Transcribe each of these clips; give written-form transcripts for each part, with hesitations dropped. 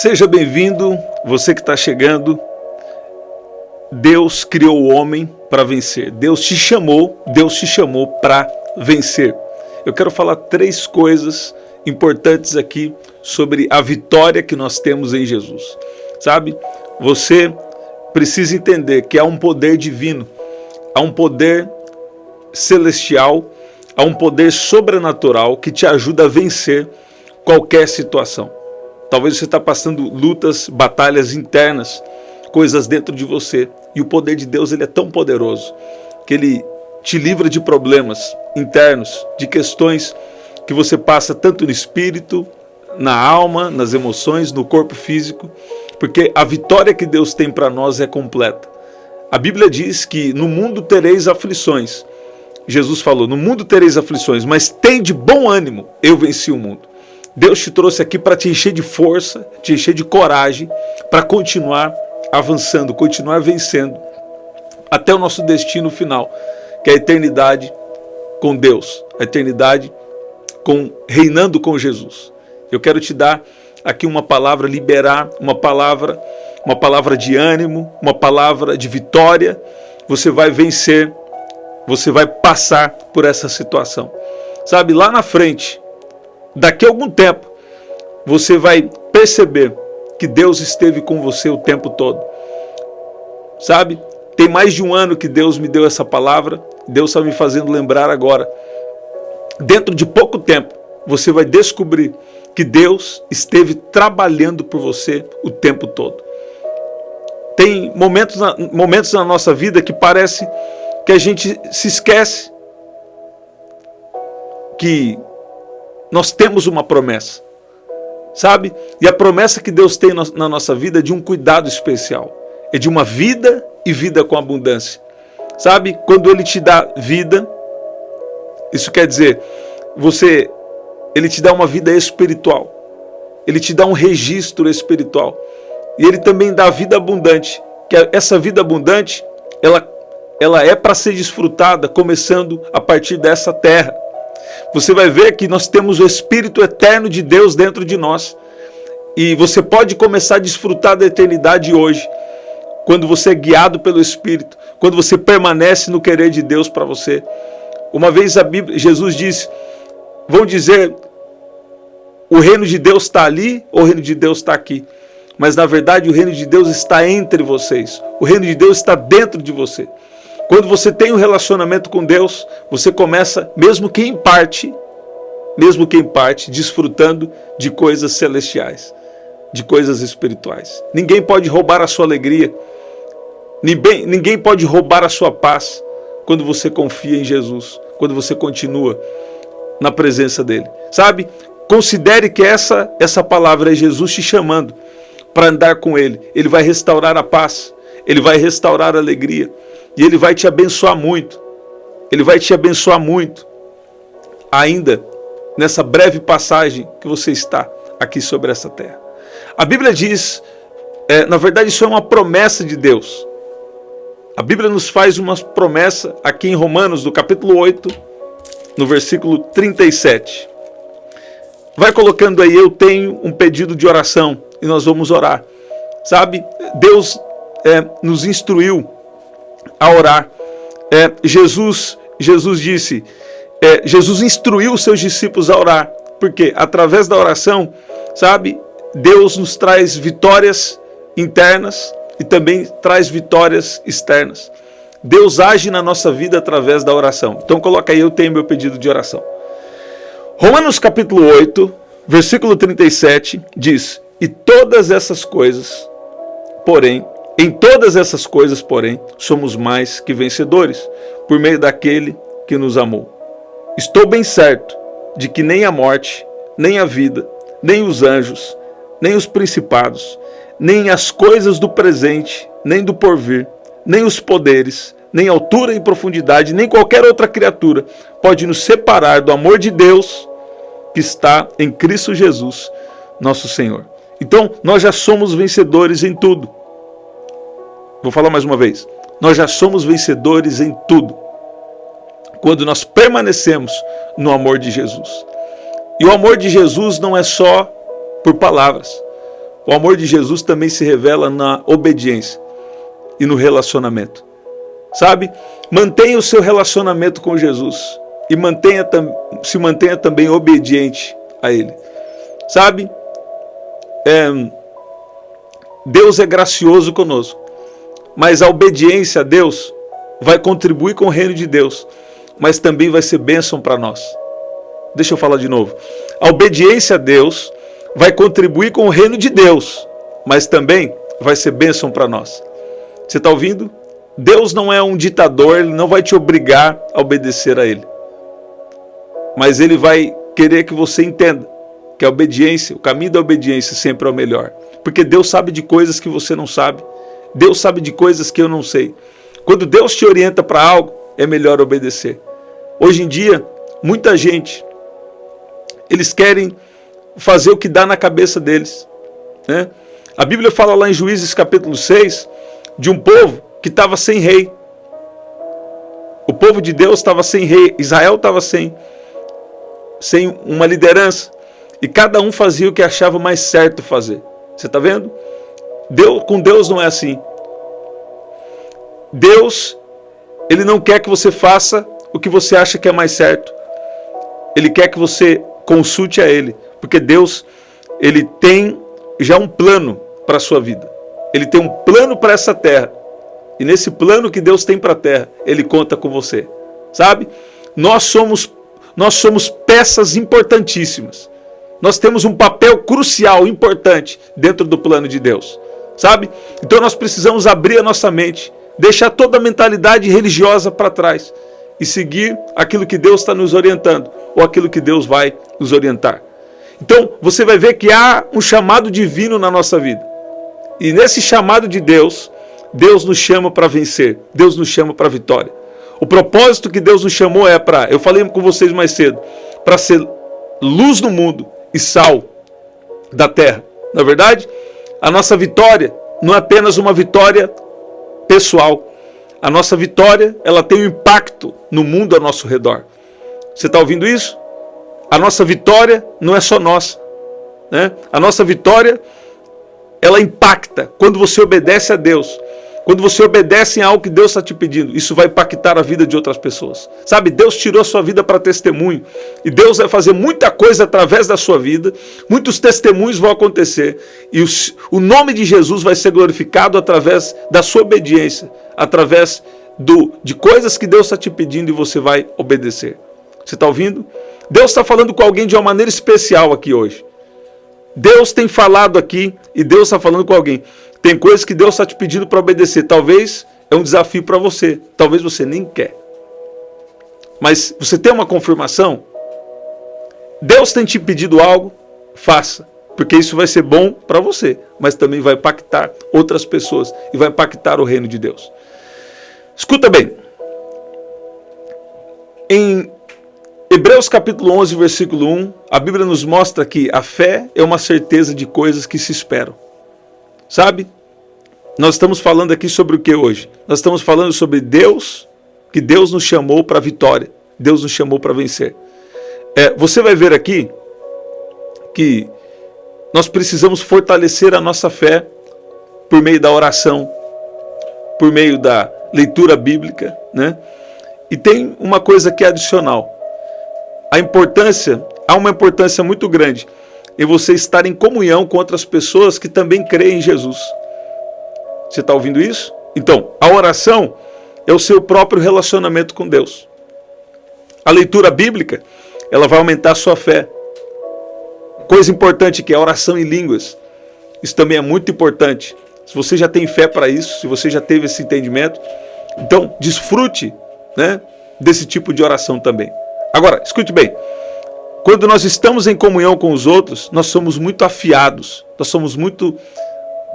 Seja bem-vindo, você que está chegando. Deus criou o homem para vencer. Deus te chamou para vencer. Eu quero falar 3 coisas importantes aqui sobre a vitória que nós temos em Jesus. Sabe, você precisa entender que há um poder divino, há um poder celestial, há um poder sobrenatural que te ajuda a vencer qualquer situação. Talvez você está passando lutas, batalhas internas, coisas dentro de você. E o poder de Deus, ele é tão poderoso que ele te livra de problemas internos, de questões que você passa tanto no espírito, na alma, nas emoções, no corpo físico, porque a vitória que Deus tem para nós é completa. A Bíblia diz que no mundo tereis aflições. Jesus falou, no mundo tereis aflições, mas tem de bom ânimo, eu venci o mundo. Deus te trouxe aqui para te encher de força, te encher de coragem, para continuar avançando, continuar vencendo, até o nosso destino final, que é a eternidade com Deus, a eternidade reinando com Jesus. Eu quero te dar aqui uma palavra, liberar uma palavra de ânimo, uma palavra de vitória. Você vai vencer, você vai passar por essa situação. Sabe, lá na frente, daqui a algum tempo, você vai perceber que Deus esteve com você o tempo todo. Sabe, tem mais de um ano que Deus me deu essa palavra, Deus está me fazendo lembrar agora. Dentro de pouco tempo, você vai descobrir que Deus esteve trabalhando por você o tempo todo. Tem momentos na nossa vida que parece que a gente se esquece que nós temos uma promessa, sabe? E a promessa que Deus tem na nossa vida é de um cuidado especial. É de uma vida e vida com abundância. Sabe? Quando Ele te dá vida, isso quer dizer, Ele te dá uma vida espiritual. Ele te dá um registro espiritual. E Ele também dá vida abundante. Que essa vida abundante, ela é para ser desfrutada, começando a partir dessa terra. Você vai ver que nós temos o Espírito eterno de Deus dentro de nós. E você pode começar a desfrutar da eternidade hoje, quando você é guiado pelo Espírito, quando você permanece no querer de Deus para você. Uma vez Jesus disse, vão dizer, o reino de Deus está ali ou o reino de Deus está aqui? Mas na verdade o reino de Deus está entre vocês. O reino de Deus está dentro de você. Quando você tem um relacionamento com Deus, você começa, mesmo que em parte, desfrutando de coisas celestiais, de coisas espirituais. Ninguém pode roubar a sua alegria, ninguém pode roubar a sua paz quando você confia em Jesus, quando você continua na presença dele. Sabe? Considere que essa palavra é Jesus te chamando para andar com ele. Ele vai restaurar a paz, ele vai restaurar a alegria. E Ele vai te abençoar muito. Ele vai te abençoar muito. Ainda nessa breve passagem que você está aqui sobre essa terra. A Bíblia diz, na verdade isso é uma promessa de Deus. A Bíblia nos faz uma promessa aqui em Romanos, no capítulo 8, no versículo 37. Vai colocando aí, eu tenho um pedido de oração e nós vamos orar. Sabe, Deus nos instruiu a orar. Jesus disse, Jesus instruiu os seus discípulos a orar, porque através da oração, sabe, Deus nos traz vitórias internas e também traz vitórias externas. Deus age na nossa vida através da oração. Então coloca aí, eu tenho meu pedido de oração. Romanos capítulo 8, versículo 37 diz, e todas essas coisas, porém, em todas essas coisas, porém, somos mais que vencedores, por meio daquele que nos amou. Estou bem certo de que nem a morte, nem a vida, nem os anjos, nem os principados, nem as coisas do presente, nem do porvir, nem os poderes, nem altura e profundidade, nem qualquer outra criatura pode nos separar do amor de Deus que está em Cristo Jesus, nosso Senhor. Então, nós já somos vencedores em tudo. Vou falar mais uma vez. Nós já somos vencedores em tudo, quando nós permanecemos no amor de Jesus. E o amor de Jesus não é só por palavras. O amor de Jesus também se revela na obediência e no relacionamento. Sabe? Mantenha o seu relacionamento com Jesus e se mantenha também obediente a Ele. Sabe? Deus é gracioso conosco, mas a obediência a Deus vai contribuir com o reino de Deus, mas também vai ser bênção para nós. Deixa eu falar de novo. A obediência a Deus vai contribuir com o reino de Deus, mas também vai ser bênção para nós. Você está ouvindo? Deus não é um ditador, Ele não vai te obrigar a obedecer a Ele. Mas Ele vai querer que você entenda que a obediência, o caminho da obediência sempre é o melhor. Porque Deus sabe de coisas que você não sabe. Deus sabe de coisas que eu não sei. Quando Deus te orienta para algo, é melhor obedecer. Hoje em dia, muita gente, eles querem fazer o que dá na cabeça deles, né? A Bíblia fala lá em Juízes capítulo 6, de um povo que estava sem rei. O povo de Deus estava sem rei, Israel estava sem uma liderança. E cada um fazia o que achava mais certo fazer. Você está vendo? Com Deus não é assim. Deus, Ele não quer que você faça o que você acha que é mais certo. Ele quer que você consulte a Ele. Porque Deus, Ele tem já um plano para a sua vida. Ele tem um plano para essa terra. E nesse plano que Deus tem para a terra, Ele conta com você. Sabe? Nós somos peças importantíssimas. Nós temos um papel crucial, importante, dentro do plano de Deus. Sabe? Então nós precisamos abrir a nossa mente, deixar toda a mentalidade religiosa para trás e seguir aquilo que Deus está nos orientando, ou aquilo que Deus vai nos orientar. Então você vai ver que há um chamado divino na nossa vida. E nesse chamado de Deus, Deus nos chama para vencer, Deus nos chama para a vitória. O propósito que Deus nos chamou é eu falei com vocês mais cedo, para ser luz no mundo e sal da terra. Na verdade, a nossa vitória não é apenas uma vitória pessoal. A nossa vitória, ela tem um impacto no mundo ao nosso redor. Você está ouvindo isso? A nossa vitória não é só nossa, né? A nossa vitória, ela impacta quando você obedece a Deus. Quando você obedece em algo que Deus está te pedindo, isso vai impactar a vida de outras pessoas. Sabe, Deus tirou a sua vida para testemunho. E Deus vai fazer muita coisa através da sua vida. Muitos testemunhos vão acontecer. E o nome de Jesus vai ser glorificado através da sua obediência. Através de coisas que Deus está te pedindo e você vai obedecer. Você está ouvindo? Deus está falando com alguém de uma maneira especial aqui hoje. Deus tem falado aqui e Deus está falando com alguém. Tem coisas que Deus está te pedindo para obedecer. Talvez é um desafio para você. Talvez você nem quer. Mas você tem uma confirmação? Deus tem te pedido algo? Faça. Porque isso vai ser bom para você. Mas também vai impactar outras pessoas. E vai impactar o reino de Deus. Escuta bem. Em Hebreus capítulo 11, versículo 1, a Bíblia nos mostra que a fé é uma certeza de coisas que se esperam. Sabe? Nós estamos falando aqui sobre o que hoje? Nós estamos falando sobre Deus, que Deus nos chamou para a vitória. Deus nos chamou para vencer. Você vai ver aqui que nós precisamos fortalecer a nossa fé por meio da oração, por meio da leitura bíblica, né? E tem uma coisa que é adicional. Há uma importância muito grande em você estar em comunhão com outras pessoas que também creem em Jesus. Você está ouvindo isso? Então, a oração é o seu próprio relacionamento com Deus. A leitura bíblica, ela vai aumentar a sua fé. Coisa importante que é a oração em línguas. Isso também é muito importante. Se você já tem fé para isso, se você já teve esse entendimento, então desfrute, né, desse tipo de oração também. Agora, escute bem. Quando nós estamos em comunhão com os outros, nós somos muito afiados, nós somos muito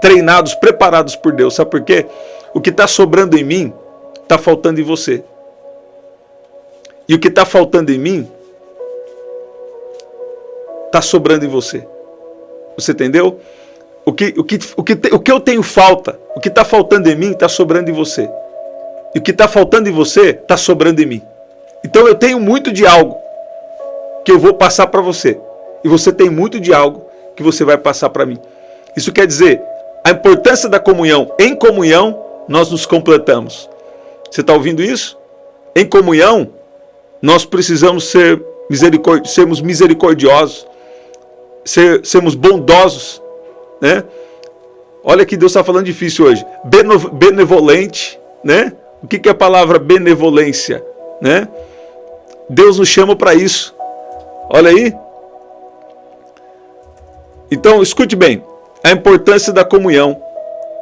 treinados, preparados por Deus. Sabe por quê? O que está sobrando em mim, está faltando em você. E o que está faltando em mim, está sobrando em você. Você entendeu? O que eu tenho falta, o que está faltando em mim, está sobrando em você. E o que está faltando em você, está sobrando em mim. Então eu tenho muito de algo que eu vou passar para você. E você tem muito de algo que você vai passar para mim. Isso quer dizer, a importância da comunhão. Em comunhão, nós nos completamos. Você está ouvindo isso? Em comunhão, nós precisamos sermos misericordiosos, sermos bondosos, né? Olha que Deus está falando difícil hoje. Benevolente, né? O que é a palavra benevolência, né? Deus nos chama para isso. Olha aí. Então, escute bem. A importância da comunhão.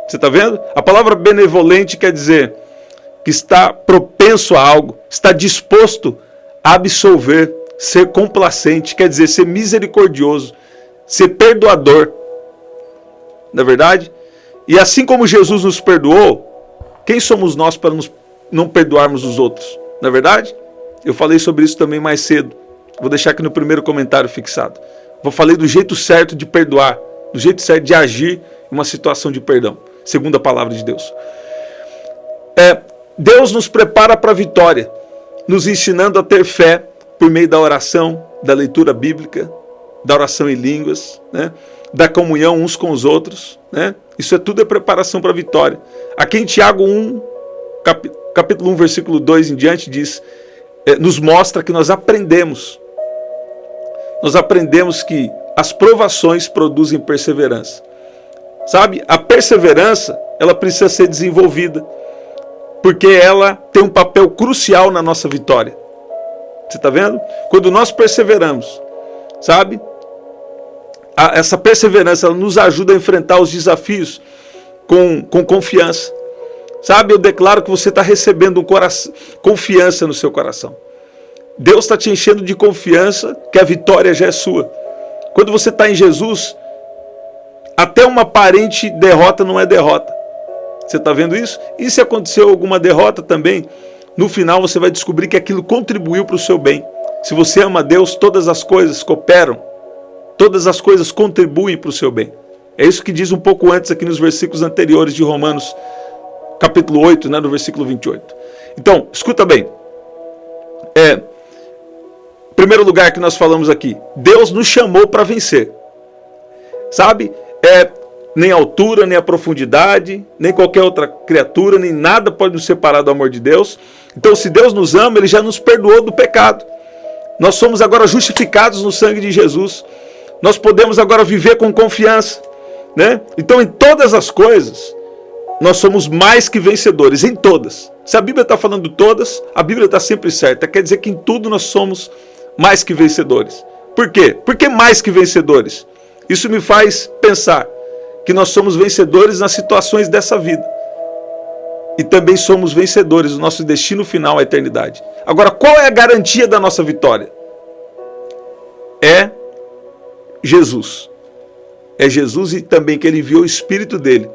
Você está vendo? A palavra benevolente quer dizer que está propenso a algo, está disposto a absolver, ser complacente, quer dizer, ser misericordioso, ser perdoador. Não é verdade? E assim como Jesus nos perdoou, quem somos nós para não perdoarmos os outros? Não é verdade? Eu falei sobre isso também mais cedo. Vou deixar aqui no primeiro comentário fixado. Falei do jeito certo de perdoar, do jeito certo de agir em uma situação de perdão, segundo a palavra de Deus. Deus nos prepara para a vitória, nos ensinando a ter fé por meio da oração, da leitura bíblica, da oração em línguas, né? Da comunhão uns com os outros, né? Isso tudo é preparação para a vitória. Aqui em Tiago 1, capítulo 1, versículo 2 em diante, diz, nos mostra que nós aprendemos que as provações produzem perseverança. Sabe, a perseverança, ela precisa ser desenvolvida, porque ela tem um papel crucial na nossa vitória. Você está vendo? Quando nós perseveramos, sabe? Essa perseverança ela nos ajuda a enfrentar os desafios com confiança. Sabe, eu declaro que você está recebendo confiança no seu coração. Deus está te enchendo de confiança que a vitória já é sua. Quando você está em Jesus, até uma aparente derrota não é derrota. Você está vendo isso? E se aconteceu alguma derrota também, no final você vai descobrir que aquilo contribuiu para o seu bem. Se você ama a Deus, todas as coisas cooperam, todas as coisas contribuem para o seu bem. É isso que diz um pouco antes aqui nos versículos anteriores de Romanos, capítulo 8, né, no versículo 28. Então, escuta bem. Primeiro lugar que nós falamos aqui, Deus nos chamou para vencer. Sabe? Nem a altura, nem a profundidade, nem qualquer outra criatura, nem nada pode nos separar do amor de Deus. Então, se Deus nos ama, Ele já nos perdoou do pecado. Nós somos agora justificados no sangue de Jesus. Nós podemos agora viver com confiança, né? Então, em todas as coisas, nós somos mais que vencedores, em todas. Se a Bíblia está falando todas, a Bíblia está sempre certa. Quer dizer que em tudo nós somos mais que vencedores. Por quê? Por que mais que vencedores? Isso me faz pensar que nós somos vencedores nas situações dessa vida. E também somos vencedores, o nosso destino final é a eternidade. Agora, qual é a garantia da nossa vitória? É Jesus. É Jesus e também que Ele enviou o Espírito dEle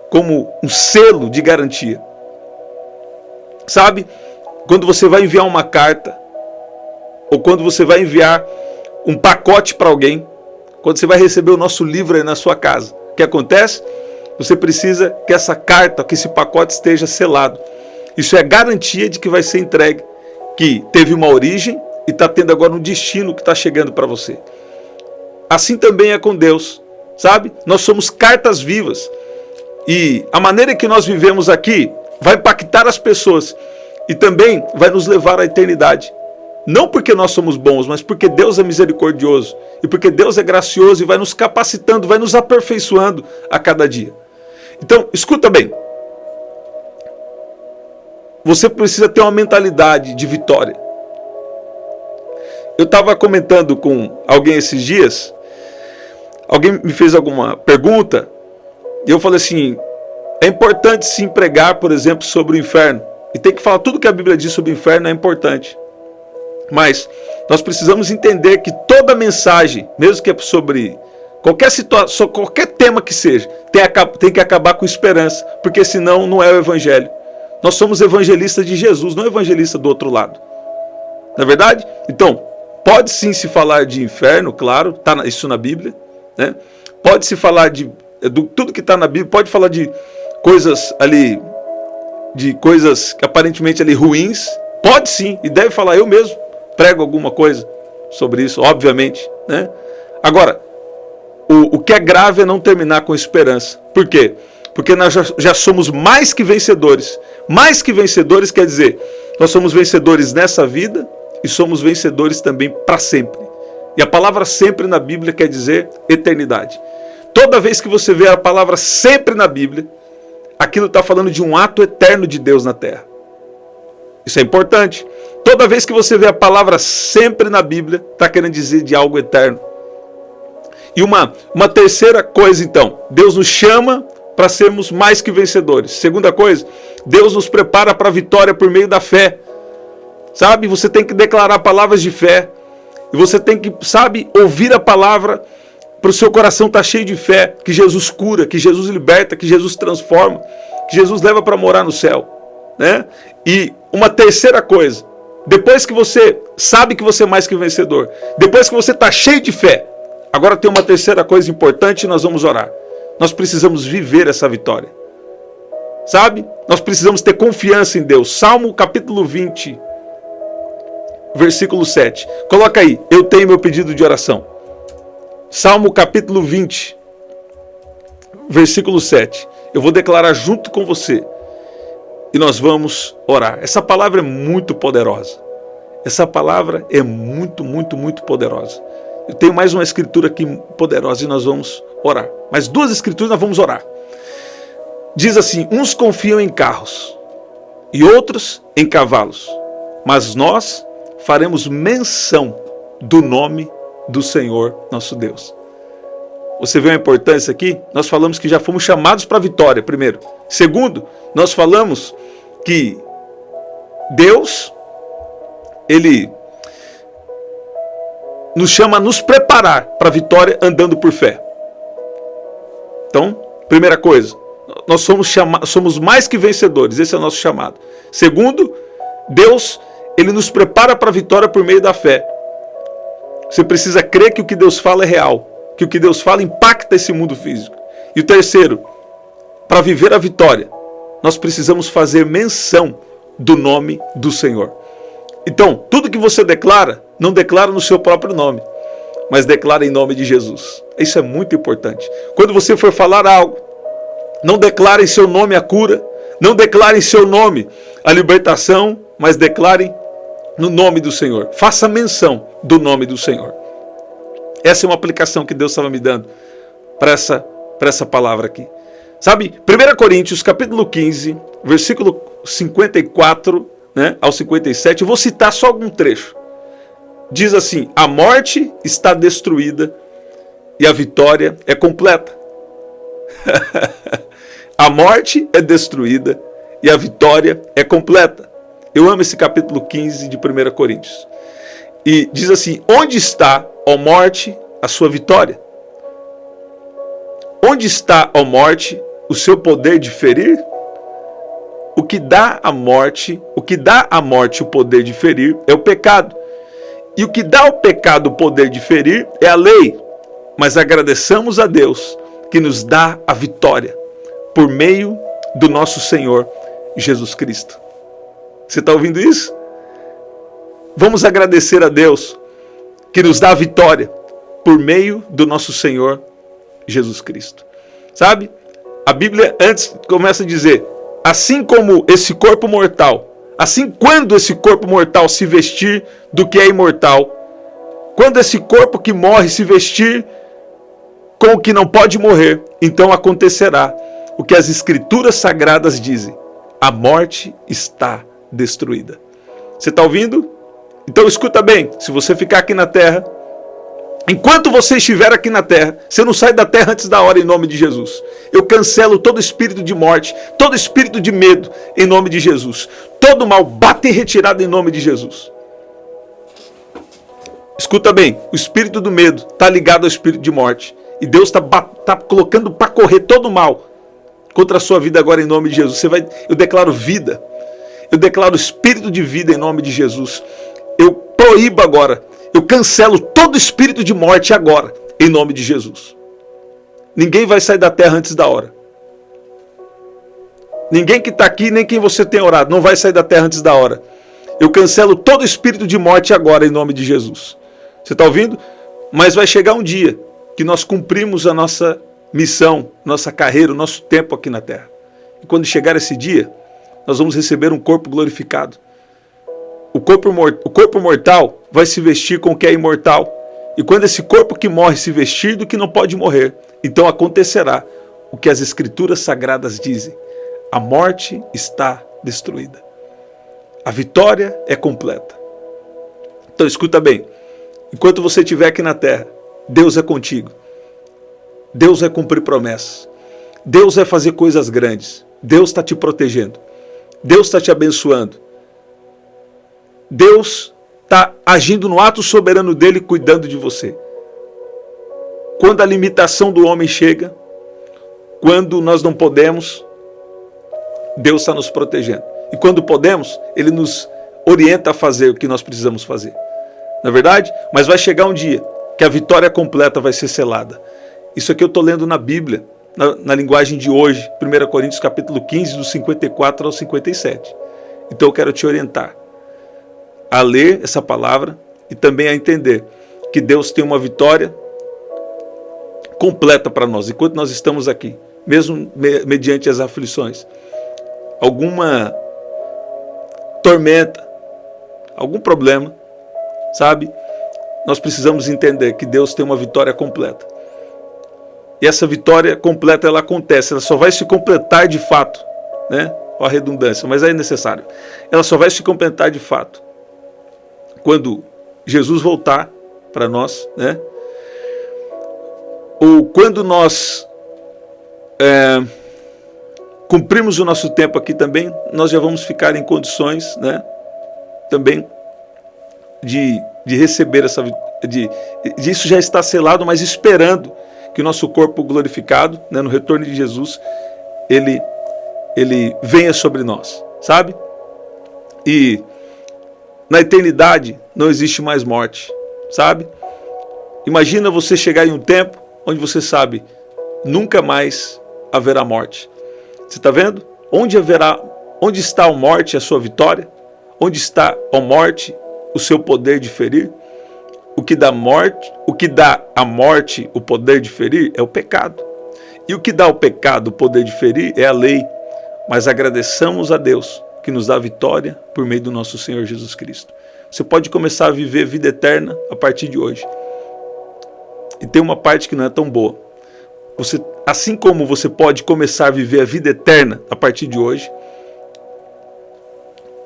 como um selo de garantia. Sabe? Quando você vai enviar uma carta, ou quando você vai enviar um pacote para alguém, quando você vai receber o nosso livro aí na sua casa, o que acontece? Você precisa que essa carta, que esse pacote esteja selado. Isso é garantia de que vai ser entregue, que teve uma origem e está tendo agora um destino que está chegando para você. Assim também é com Deus, sabe? Nós somos cartas vivas e a maneira que nós vivemos aqui vai impactar as pessoas e também vai nos levar à eternidade. Não porque nós somos bons, mas porque Deus é misericordioso e porque Deus é gracioso e vai nos capacitando, vai nos aperfeiçoando a cada dia. Então, escuta bem. Você precisa ter uma mentalidade de vitória. Eu estava comentando com alguém esses dias, alguém me fez alguma pergunta, e eu falei assim, é importante sim pregar, por exemplo, sobre o inferno. E tem que falar tudo que a Bíblia diz sobre o inferno é importante. Mas nós precisamos entender que toda mensagem, mesmo que é sobre qualquer situação, qualquer tema que seja, tem que acabar com esperança, porque senão não é o evangelho. Nós somos evangelistas de Jesus, não evangelistas do outro lado. Não é verdade? Então, pode sim se falar de inferno, claro, está isso na Bíblia, né? Pode se falar de tudo que está na Bíblia, pode falar de coisas ali, de coisas aparentemente ali ruins, pode sim, e deve falar. Eu mesmo prego alguma coisa sobre isso, obviamente, né? Agora, o que é grave é não terminar com esperança. Por quê? Porque nós já somos mais que vencedores. Mais que vencedores quer dizer, nós somos vencedores nessa vida e somos vencedores também para sempre. E a palavra sempre na Bíblia quer dizer eternidade. Toda vez que você vê a palavra sempre na Bíblia, aquilo está falando de um ato eterno de Deus na terra. Isso é importante. Toda vez que você vê a palavra sempre na Bíblia, está querendo dizer de algo eterno. E uma terceira coisa, então, Deus nos chama para sermos mais que vencedores. Segunda coisa, Deus nos prepara para a vitória por meio da fé. Sabe, você tem que declarar palavras de fé. E você tem que, sabe, ouvir a palavra para o seu coração estar cheio de fé, que Jesus cura, que Jesus liberta, que Jesus transforma, que Jesus leva para morar no céu. Né? E uma terceira coisa, depois que você sabe que você é mais que vencedor, depois que você está cheio de fé, agora tem uma terceira coisa importante e nós vamos orar. Nós precisamos viver essa vitória. Sabe? Nós precisamos ter confiança em Deus. Salmo capítulo 20, versículo 7. Coloca aí, eu tenho meu pedido de oração. Salmo capítulo 20, versículo 7. Eu vou declarar junto com você e nós vamos orar. Essa palavra é muito poderosa. Essa palavra é muito, muito, muito poderosa. Eu tenho mais uma escritura aqui poderosa e nós vamos orar. Mais duas escrituras nós vamos orar. Diz assim, uns confiam em carros e outros em cavalos, mas nós faremos menção do nome do Senhor nosso Deus. Você vê a importância aqui? Nós falamos que já fomos chamados para a vitória, primeiro. Segundo, nós falamos que Deus, Ele nos chama a nos preparar para a vitória andando por fé. Então, primeira coisa, nós somos mais que vencedores, esse é o nosso chamado. Segundo, Deus, Ele nos prepara para a vitória por meio da fé. Você precisa crer que o que Deus fala é real, que o que Deus fala impacta esse mundo físico. E o terceiro, para viver a vitória, nós precisamos fazer menção do nome do Senhor. Então, tudo que você declara, não declara no seu próprio nome, mas declara em nome de Jesus. Isso é muito importante. Quando você for falar algo, não declare em seu nome a cura, não declare em seu nome a libertação, mas declare no nome do Senhor. Faça menção do nome do Senhor. Essa é uma aplicação que Deus estava me dando para essa palavra aqui. Sabe, 1 Coríntios capítulo 15, versículo 54, né, ao 57, eu vou citar só algum trecho. Diz assim, a morte está destruída e a vitória é completa. A morte é destruída e a vitória é completa. Eu amo esse capítulo 15 de 1 Coríntios. E diz assim, onde está, ó morte, a sua vitória? Onde está, ó morte, o seu poder de ferir? O que dá à morte o poder de ferir é o pecado. E o que dá ao pecado o poder de ferir é a lei. Mas agradeçamos a Deus que nos dá a vitória por meio do nosso Senhor Jesus Cristo. Você está ouvindo isso? Vamos agradecer a Deus que nos dá a vitória por meio do nosso Senhor Jesus Cristo. Sabe? A Bíblia antes começa a dizer, assim como esse corpo mortal, assim quando esse corpo mortal se vestir do que é imortal, quando esse corpo que morre se vestir com o que não pode morrer, então acontecerá o que as Escrituras Sagradas dizem, a morte está destruída. Você está ouvindo? Então escuta bem, se você ficar aqui na terra, enquanto você estiver aqui na terra, você não sai da terra antes da hora em nome de Jesus. Eu cancelo todo espírito de morte, todo espírito de medo em nome de Jesus. Todo mal bate em retirada em nome de Jesus. Escuta bem, o espírito do medo está ligado ao espírito de morte. E Deus está colocando para correr todo o mal contra a sua vida agora em nome de Jesus. Eu declaro vida. Eu declaro espírito de vida em nome de Jesus. Eu proíbo agora. Eu cancelo todo espírito de morte agora, em nome de Jesus. Ninguém vai sair da terra antes da hora. Ninguém que está aqui, nem quem você tem orado, não vai sair da terra antes da hora. Eu cancelo todo espírito de morte agora, em nome de Jesus. Você está ouvindo? Mas vai chegar um dia que nós cumprimos a nossa missão, nossa carreira, o nosso tempo aqui na terra. E quando chegar esse dia, nós vamos receber um corpo glorificado. O corpo mortal vai se vestir com o que é imortal. E quando esse corpo que morre se vestir do que não pode morrer, então acontecerá o que as Escrituras Sagradas dizem: a morte está destruída. A vitória é completa. Então escuta bem, enquanto você estiver aqui na terra, Deus é contigo. Deus vai cumprir promessas. Deus vai fazer coisas grandes. Deus está te protegendo. Deus está te abençoando. Deus está agindo no ato soberano dele, cuidando de você. Quando a limitação do homem chega, quando nós não podemos, Deus está nos protegendo. E quando podemos, Ele nos orienta a fazer o que nós precisamos fazer. Não é verdade? Mas vai chegar um dia que a vitória completa vai ser selada. Isso aqui eu estou lendo na Bíblia, na linguagem de hoje, 1 Coríntios capítulo 15, do 54 ao 57. Então eu quero te orientar a ler essa palavra e também a entender que Deus tem uma vitória completa para nós, enquanto nós estamos aqui, mesmo mediante as aflições. Alguma tormenta, algum problema, sabe? Nós precisamos entender que Deus tem uma vitória completa. E essa vitória completa, ela acontece, ela só vai se completar de fato, né? Ó a redundância, mas é necessário. Ela só vai se completar de fato quando Jesus voltar para nós, né? Ou quando nós cumprimos o nosso tempo aqui também, nós já vamos ficar em condições, né, também de receber essa de isso já está selado, mas esperando que o nosso corpo glorificado, né, no retorno de Jesus, ele venha sobre nós, sabe? E na eternidade não existe mais morte, sabe? Imagina você chegar em um tempo onde você sabe, nunca mais haverá morte. Você está vendo? Onde está a morte, a sua vitória? Onde está a morte, o seu poder de ferir? O que dá à morte o poder de ferir é o pecado. E o que dá ao pecado o poder de ferir é a lei. Mas agradeçamos a Deus que nos dá vitória por meio do nosso Senhor Jesus Cristo. Você pode começar a viver vida eterna a partir de hoje. E tem uma parte que não é tão boa. Assim como você pode começar a viver a vida eterna a partir de hoje,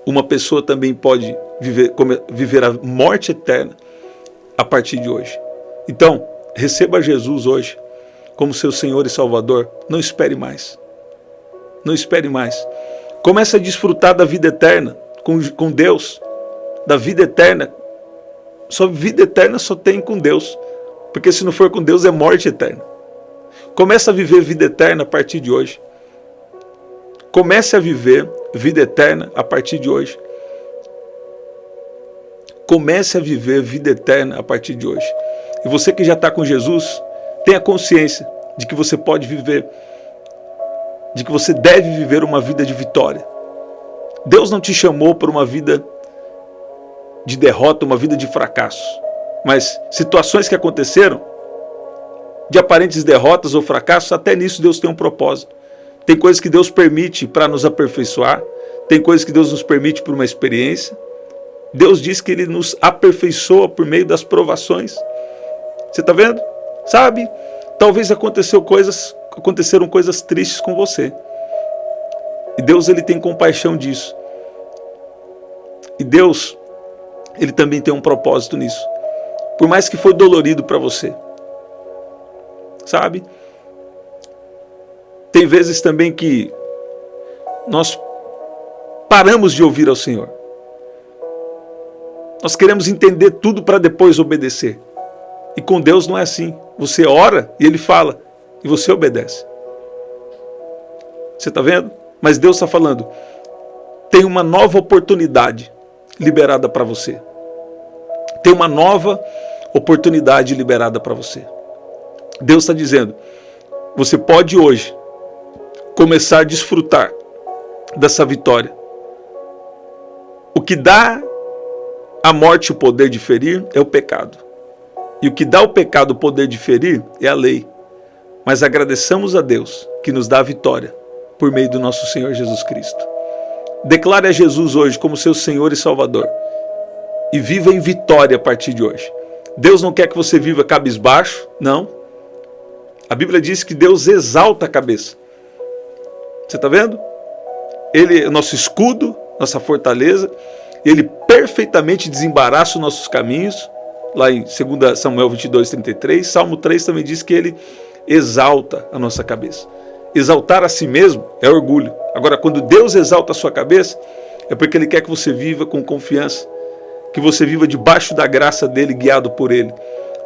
uma pessoa também pode viver a morte eterna a partir de hoje. Então, receba Jesus hoje como seu Senhor e Salvador. Não espere mais. Não espere mais. Comece a desfrutar da vida eterna com Deus. Da vida eterna. Sua vida eterna só tem com Deus. Porque se não for com Deus é morte eterna. Comece a viver vida eterna a partir de hoje. Comece a viver vida eterna a partir de hoje. Comece a viver vida eterna a partir de hoje. E você que já está com Jesus, tenha consciência de que você pode viver, de que você deve viver uma vida de vitória. Deus não te chamou para uma vida de derrota, uma vida de fracasso. Mas situações que aconteceram, de aparentes derrotas ou fracassos, até nisso Deus tem um propósito. Tem coisas que Deus permite para nos aperfeiçoar, tem coisas que Deus nos permite por uma experiência. Deus diz que Ele nos aperfeiçoa por meio das provações. Você está vendo? Sabe? Talvez aconteceram coisas tristes com você. E Deus, Ele tem compaixão disso. E Deus, Ele também tem um propósito nisso. Por mais que foi dolorido para você. Sabe? Tem vezes também que nós paramos de ouvir ao Senhor. Nós queremos entender tudo para depois obedecer. E com Deus não é assim. Você ora e Ele fala. E você obedece. Você está vendo? Mas Deus está falando. Tem uma nova oportunidade liberada para você. Tem uma nova oportunidade liberada para você. Deus está dizendo. Você pode hoje começar a desfrutar dessa vitória. O que dá à morte o poder de ferir é o pecado. E o que dá ao pecado o poder de ferir é a lei. Mas agradeçamos a Deus que nos dá a vitória por meio do nosso Senhor Jesus Cristo. Declare a Jesus hoje como seu Senhor e Salvador. E viva em vitória a partir de hoje. Deus não quer que você viva cabisbaixo, não. A Bíblia diz que Deus exalta a cabeça. Você está vendo? Ele é o nosso escudo, nossa fortaleza. Ele perfeitamente desembaraça os nossos caminhos. Lá em 2 Samuel 22:33. Salmo 3 também diz que ele exalta a nossa cabeça. Exaltar a si mesmo é orgulho. Agora, quando Deus exalta a sua cabeça, é porque Ele quer que você viva com confiança. Que você viva debaixo da graça dEle, guiado por Ele.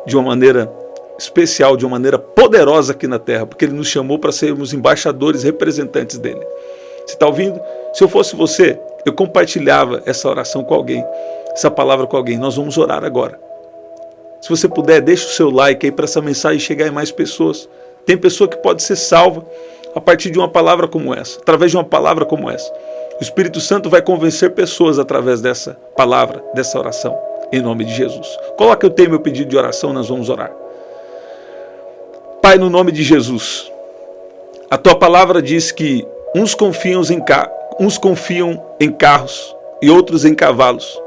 De uma maneira especial, de uma maneira poderosa aqui na terra. Porque Ele nos chamou para sermos embaixadores, representantes dEle. Você está ouvindo? Se eu fosse você, eu compartilhava essa oração com alguém. Essa palavra com alguém. Nós vamos orar agora. Se você puder, deixe o seu like aí para essa mensagem chegar em mais pessoas. Tem pessoa que pode ser salva a partir de uma palavra como essa, através de uma palavra como essa. O Espírito Santo vai convencer pessoas através dessa palavra, dessa oração, em nome de Jesus. Coloque o tema, meu pedido de oração, nós vamos orar. Pai, no nome de Jesus, a Tua palavra diz que uns confiam em carros e outros em cavalos,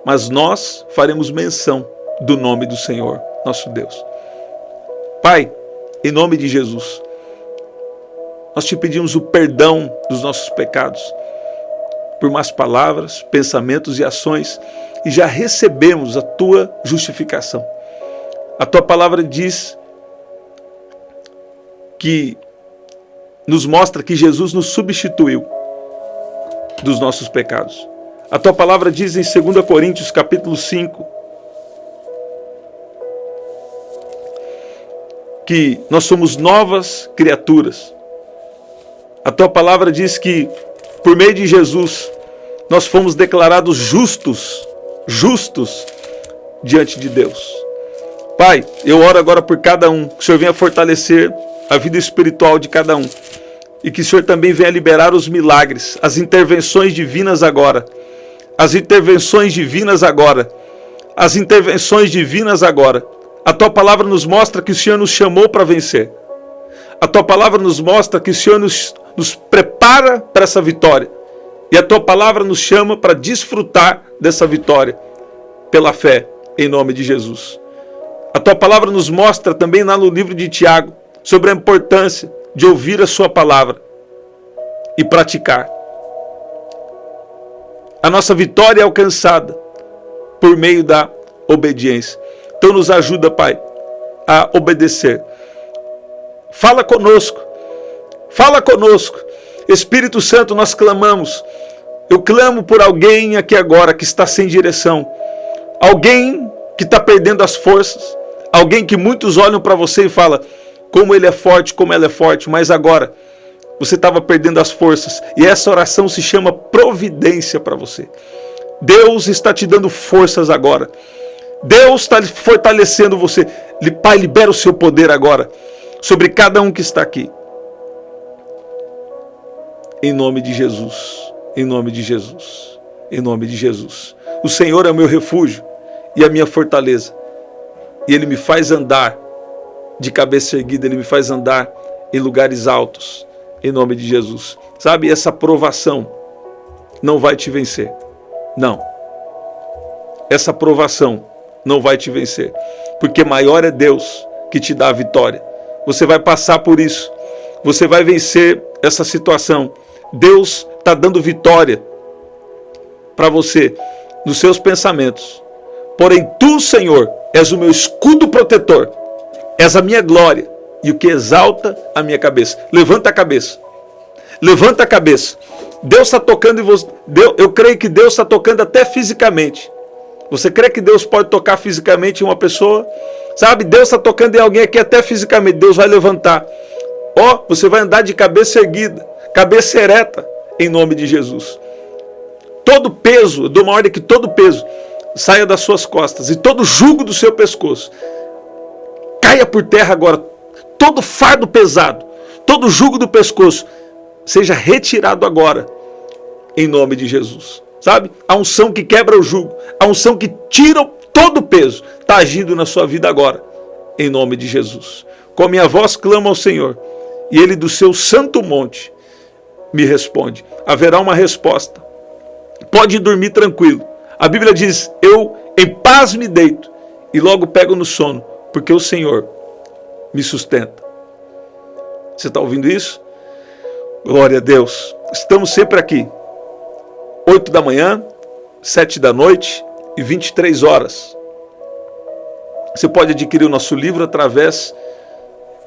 mas nós faremos menção do nome do Senhor, nosso Deus. Pai, em nome de Jesus, nós te pedimos o perdão dos nossos pecados, por más palavras, pensamentos e ações, e já recebemos a Tua justificação. A Tua palavra diz que nos mostra que Jesus nos substituiu dos nossos pecados. A Tua palavra diz em 2 Coríntios capítulo 5, que nós somos novas criaturas. A Tua palavra diz que, por meio de Jesus, nós fomos declarados justos diante de Deus. Pai, eu oro agora por cada um, que o Senhor venha fortalecer a vida espiritual de cada um, e que o Senhor também venha liberar os milagres, as intervenções divinas agora, as intervenções divinas agora, as intervenções divinas agora. A Tua palavra nos mostra que o Senhor nos chamou para vencer. A Tua palavra nos mostra que o Senhor nos prepara para essa vitória. E a Tua palavra nos chama para desfrutar dessa vitória pela fé, em nome de Jesus. A Tua palavra nos mostra também lá no livro de Tiago sobre a importância de ouvir a Sua palavra e praticar. A nossa vitória é alcançada por meio da obediência. Então nos ajuda, Pai, a obedecer. Fala conosco. Fala conosco. Espírito Santo, nós clamamos. Eu clamo por alguém aqui agora que está sem direção. Alguém que está perdendo as forças. Alguém que muitos olham para você e falam, como ele é forte, como ela é forte. Mas agora, você estava perdendo as forças. E essa oração se chama providência para você. Deus está te dando forças agora. Deus está fortalecendo você. Pai, libera o seu poder agora sobre cada um que está aqui. Em nome de Jesus. Em nome de Jesus. Em nome de Jesus. O Senhor é o meu refúgio e a minha fortaleza. E Ele me faz andar de cabeça erguida. Ele me faz andar em lugares altos. Em nome de Jesus. Sabe, essa provação não vai te vencer. Não. Essa provação não vai te vencer, porque maior é Deus que te dá a vitória. Você vai passar por isso, você vai vencer essa situação. Deus está dando vitória para você nos seus pensamentos. Porém, Tu, Senhor, és o meu escudo protetor, és a minha glória e o que exalta a minha cabeça. Levanta a cabeça, levanta a cabeça. Deus está tocando em você. Eu creio que Deus está tocando até fisicamente. Você crê que Deus pode tocar fisicamente em uma pessoa? Sabe, Deus está tocando em alguém aqui até fisicamente. Deus vai levantar. Você vai andar de cabeça erguida, cabeça ereta, em nome de Jesus. Todo peso, eu dou uma ordem que todo peso saia das suas costas e todo jugo do seu pescoço caia por terra agora. Todo fardo pesado, todo jugo do pescoço seja retirado agora, em nome de Jesus. Sabe? A unção que quebra o jugo, a unção que tira todo peso está agindo na sua vida agora, em nome de Jesus. Com a minha voz clamo ao Senhor, e Ele do seu santo monte me responde. Haverá uma resposta. Pode dormir tranquilo. A Bíblia diz, eu em paz me deito e logo pego no sono, porque o Senhor me sustenta. Você está ouvindo isso? Glória a Deus. Estamos sempre aqui. 8 da manhã, 7 da noite e 23 horas. Você pode adquirir o nosso livro através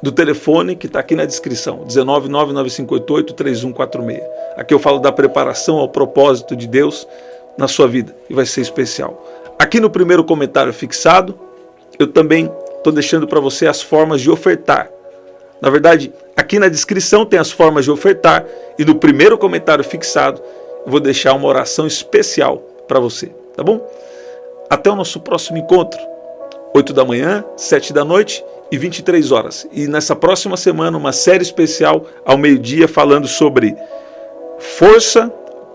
do telefone que está aqui na descrição, 19995883146. Aqui eu falo da preparação ao propósito de Deus na sua vida e vai ser especial. Aqui no primeiro comentário fixado, eu também estou deixando para você as formas de ofertar. Na verdade, aqui na descrição tem as formas de ofertar e no primeiro comentário fixado eu vou deixar uma oração especial para você, tá bom? Até o nosso próximo encontro, 8 da manhã, 7 da noite e 23 horas. E nessa próxima semana, uma série especial ao meio-dia falando sobre força,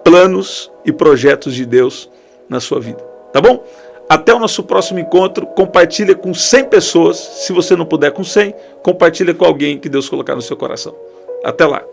planos e projetos de Deus na sua vida. Tá bom? Até o nosso próximo encontro. Compartilha com 100 pessoas. Se você não puder com 100, compartilha com alguém que Deus colocar no seu coração. Até lá.